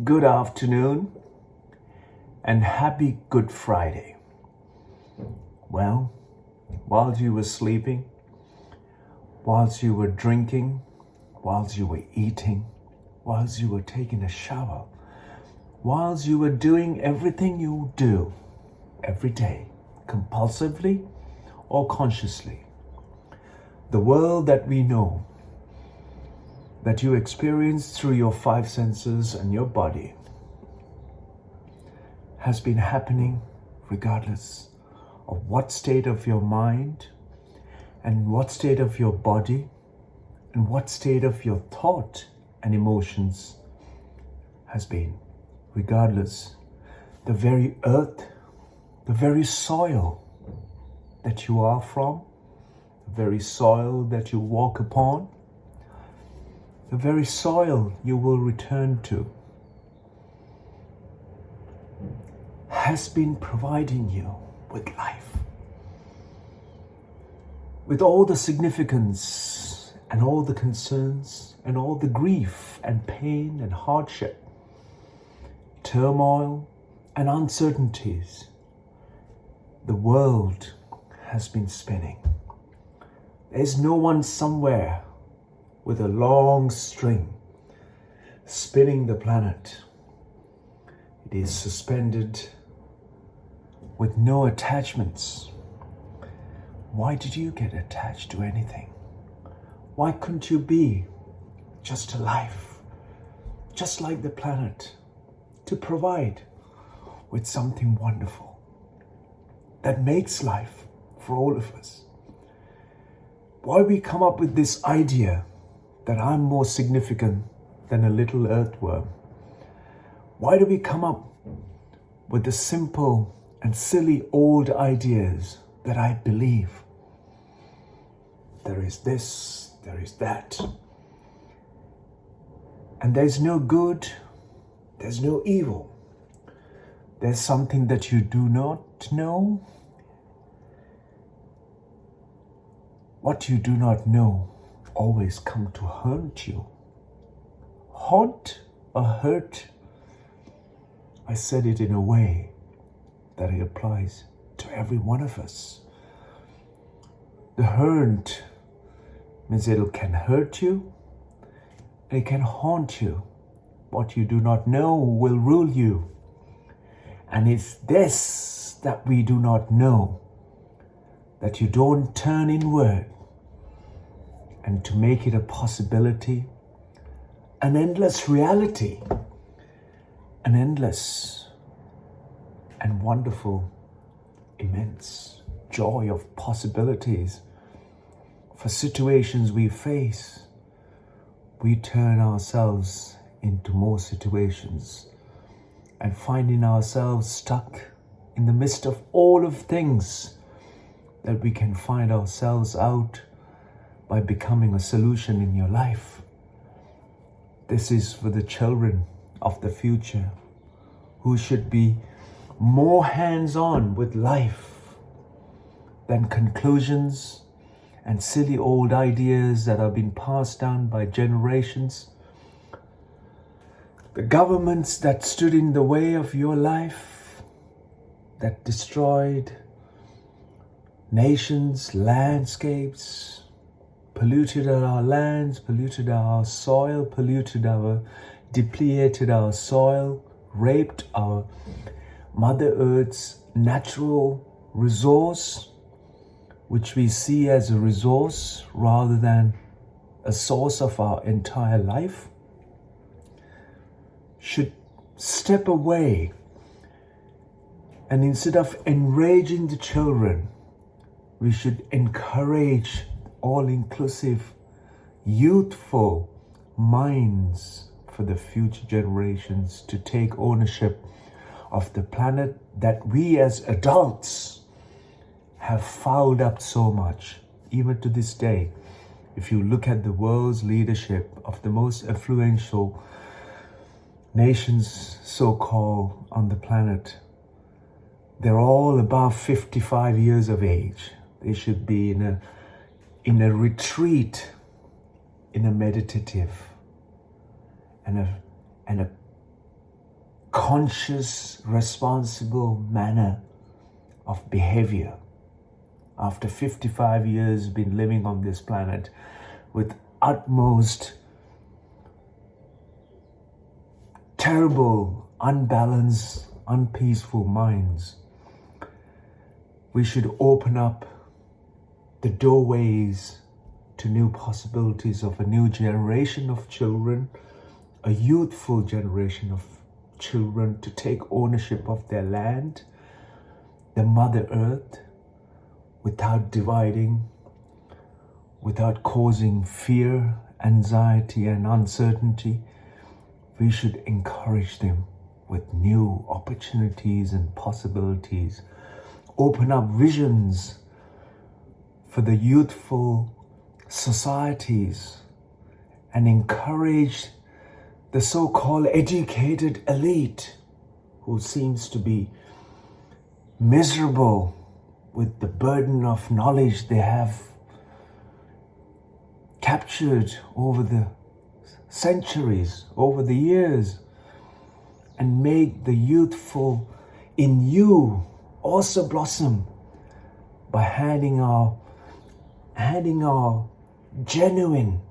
good afternoon, and happy Good Friday. Well, whilst you were sleeping, whilst you were drinking, whilst you were eating, whilst you were taking a shower, whilst you were doing everything you do every day, compulsively or consciously, the world that we know, that you experience through your five senses and your body, has been happening regardless of what state of your mind and what state of your body and what state of your thought and emotions has been. Regardless, the very earth, the very soil that you are from, the very soil that you walk upon, the very soil you will return to, has been providing you with life, with all the significance and all the concerns and all the grief and pain and hardship, turmoil and uncertainties. The world has been spinning. There's no one somewhere with a long string spinning the planet. It is suspended with no attachments. Why did you get attached to anything? Why couldn't you be just alive, just like the planet, to provide with something wonderful that makes life for all of us? Why we come up with this idea that I'm more significant than a little earthworm? Why do we come up with the simple and silly old ideas that I believe there is this, there is that, and there's no good, there's no evil, there's something that you do not know? What you do not know always come to haunt you. Haunt or hurt? I said it in a way that it applies to every one of us. The haunt means it can hurt you, it can haunt you. What you do not know will rule you. And it's this that we do not know, that you don't turn inward and to make it a possibility, an endless reality, an endless and wonderful, immense joy of possibilities for situations we face. We turn ourselves into more situations and finding ourselves stuck in the midst of all of things that we can find ourselves out by becoming a solution in your life. This is for the children of the future who should be more hands-on with life than conclusions and silly old ideas that have been passed down by generations. The governments that stood in the way of your life, that destroyed nations, landscapes, polluted our lands, polluted our soil, depleted our soil, raped our Mother Earth's natural resource, which we see as a resource rather than a source of our entire life, should step away, and instead of enraging the children, we should encourage all-inclusive, youthful minds for the future generations to take ownership of the planet that we as adults have fouled up so much. Even to this day, if you look at the world's leadership of the most influential nations, so-called, on the planet, they're all above 55 years of age. They should be in a retreat, in a meditative and a conscious, responsible manner of behavior. After 55 years been living on this planet with utmost terrible, unbalanced, unpeaceful minds, we should open up the doorways to new possibilities of a new generation of children, a youthful generation of children to take ownership of their land, the Mother Earth, without dividing, without causing fear, anxiety, and uncertainty. We should encourage them with new opportunities and possibilities, open up visions for the youthful societies, and encourage the so-called educated elite who seems to be miserable with the burden of knowledge they have captured over the centuries, over the years, and make the youthful in you also blossom by handing our genuine,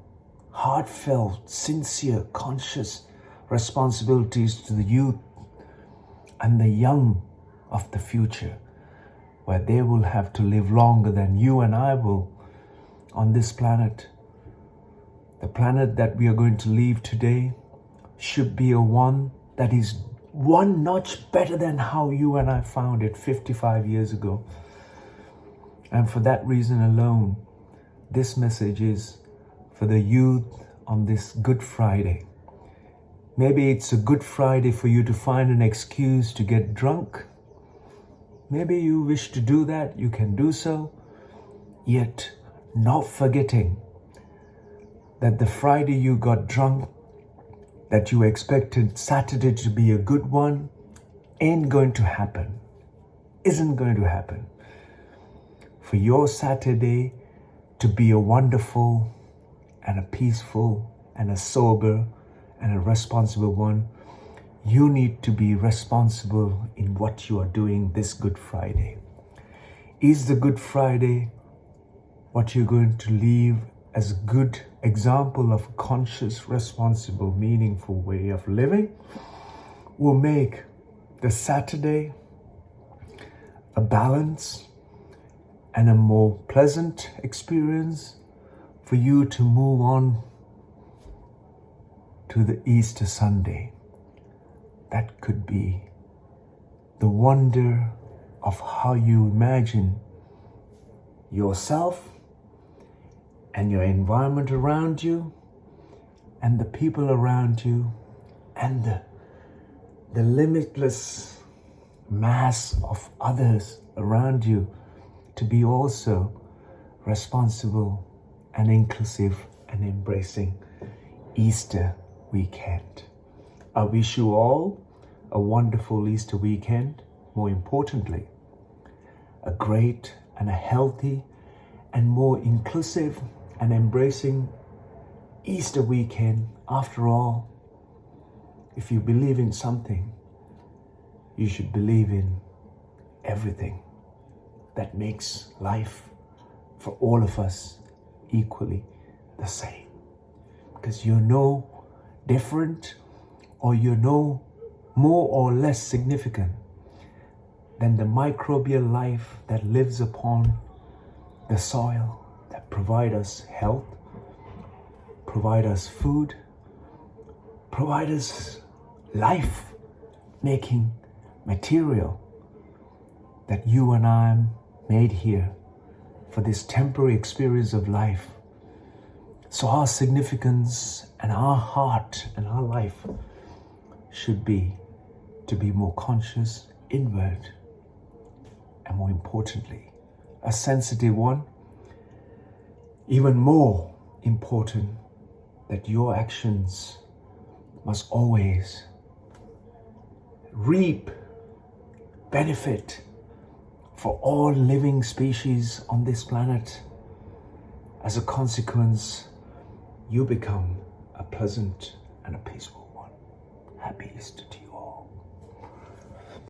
heartfelt, sincere, conscious responsibilities to the youth and the young of the future, where they will have to live longer than you and I will on this planet. The planet that we are going to leave today should be a one that is one notch better than how you and I found it 55 years ago. And for that reason alone, this message is for the youth on this Good Friday. Maybe it's a Good Friday for you to find an excuse to get drunk. Maybe you wish to do that, you can do so, yet not forgetting that the Friday you got drunk, that you expected Saturday to be a good one, ain't going to happen, isn't going to happen. For your Saturday to be a wonderful and a peaceful and a sober and a responsible one, you need to be responsible in what you are doing this Good Friday. Is the Good Friday what you're going to leave as a good example of a conscious, responsible, meaningful way of living? Will make the Saturday a balance and a more pleasant experience for you to move on to the Easter Sunday. That could be the wonder of how you imagine yourself and your environment around you and the people around you and the limitless mass of others around you to be also responsible and inclusive and embracing Easter weekend. I wish you all a wonderful Easter weekend. More importantly, a great and a healthy and more inclusive and embracing Easter weekend. After all, if you believe in something, you should believe in everything that makes life for all of us equally the same. Because you're no different, or you're no more or less significant than the microbial life that lives upon the soil, that provide us health, provide us food, provide us life-making material that you and I am made here for this temporary experience of life. So our significance and our heart and our life should be to be more conscious, inward, and more importantly, a sensitive one. Even more important, that your actions must always reap benefit for all living species on this planet. As a consequence, you become a pleasant and a peaceful one. Happy Easter to you all.